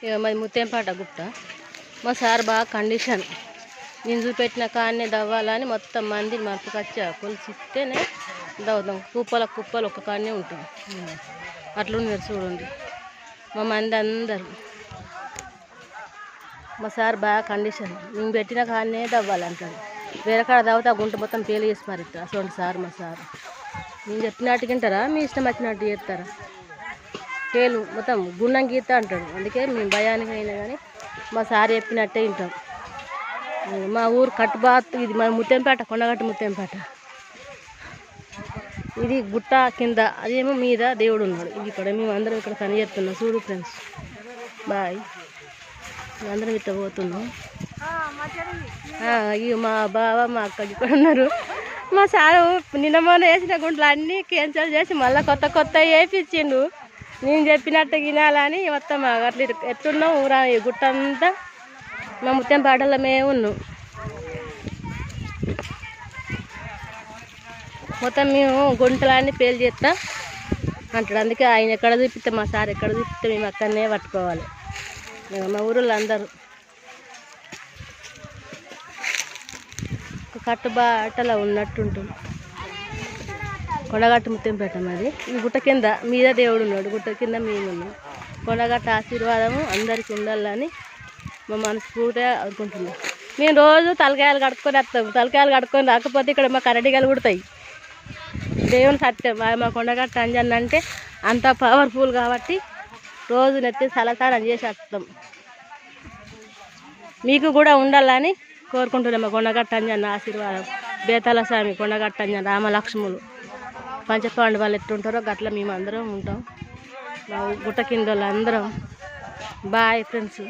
ఇక మాది ముత్యంపేట గుట్ట. మా సార్ బాగా కండిషన్. నేను చూపెట్టిన కాడనే దవ్వాలని మొత్తం మంది మరపుకొచ్చా కొలిసిస్తేనే దవ్వుతాం. కుప్పలు ఒక్క కాడనే ఉంటుంది. అట్లున్నారు చూడండి మా మంది అందరు. మా సార్ బాగా కండిషన్. నేను పెట్టిన కాడనే దవ్వాలంటాడు. వేరే కాడ దవ్వుతా గుంట మొత్తం పేలు చేసి మారిస్తారు. అటువంటి సార్ మా సార్. నేను చెప్పినట్టు తింటారా, మీ ఇష్టం వచ్చినట్టు చేస్తారా? పేలు మొత్తం గుండం గీత అంటాడు. అందుకే మేము భయానికి అయినా కానీ మా సార్ చెప్పినట్టే వింటాం. మా ఊరు కట్టుబాత్. ఇది మా ముత్యంపేట, కొండగట్టు ముత్యంపేట. ఇది గుట్ట కింద, అదేమో మీద దేవుడు ఉన్నాడు. ఇది ఇక్కడ మేము అందరం ఇక్కడ పని చేస్తున్నాం. చూడు ఫ్రెండ్స్, బాయ్. అందరం ఇట్లా పోతున్నాం. ఇవి మా బావ మా అక్క ఇక్కడ ఉన్నారు. మా సారు నిన్న మొన్న వేసిన గుంటలు అన్నీ క్యాన్సల్ చేసి మళ్ళీ కొత్త వేయించిండు. నేను చెప్పినట్టు వినాలని మొత్తం అట్లా ఎట్లున్నాం ఊరా. ఈ గుట్ట అంతా మా ముత్యంపేటలో మేము ఉన్నాం. మొత్తం మేము గుంటలన్నీ పేలు చేస్తాం అంటాడు. అందుకే ఆయన ఎక్కడ చూపిస్తే మా సార్ ఎక్కడ చూపిస్తే మేము అక్కడనే పట్టుకోవాలి. మా ఊరిలో అందరూ కట్టుబాటలో ఉన్నట్టుంటుంది. కొండగట్టు ముత్యంపేట మాది. ఈ గుట్ట కింద మీద దేవుడు ఉన్నాడు. గుట్ట కింద మేము ఉన్నాం. కొండగట్ట ఆశీర్వాదము అందరికీ ఉండాలని మా మనస్ఫూర్తిగా అనుకుంటున్నాం. మేము రోజు తలకాయలు కడుక్కొని వస్తాం. తలకాయలు కడుక్కొని రాకపోతే ఇక్కడ మా కరటికాయలు కుడతాయి. దేవుని సత్యం. మా కొండగట్టు అంజన్న అంటే అంత పవర్ఫుల్ కాబట్టి రోజు నెత్తి సలసారం చేసి వస్తాం. మీకు కూడా ఉండాలని కోరుకుంటున్నాం. మా కొండగట్టు అంజన్న ఆశీర్వాదం. బేతాల స్వామి, కొండగట్టు అంజన్న, రామలక్ష్ములు, పంచపాండు వాళ్ళు ఎట్లుంటారో గట్ల మేము అందరం ఉంటాం. మా గుట్ట కింద వాళ్ళు అందరం. Bye friends.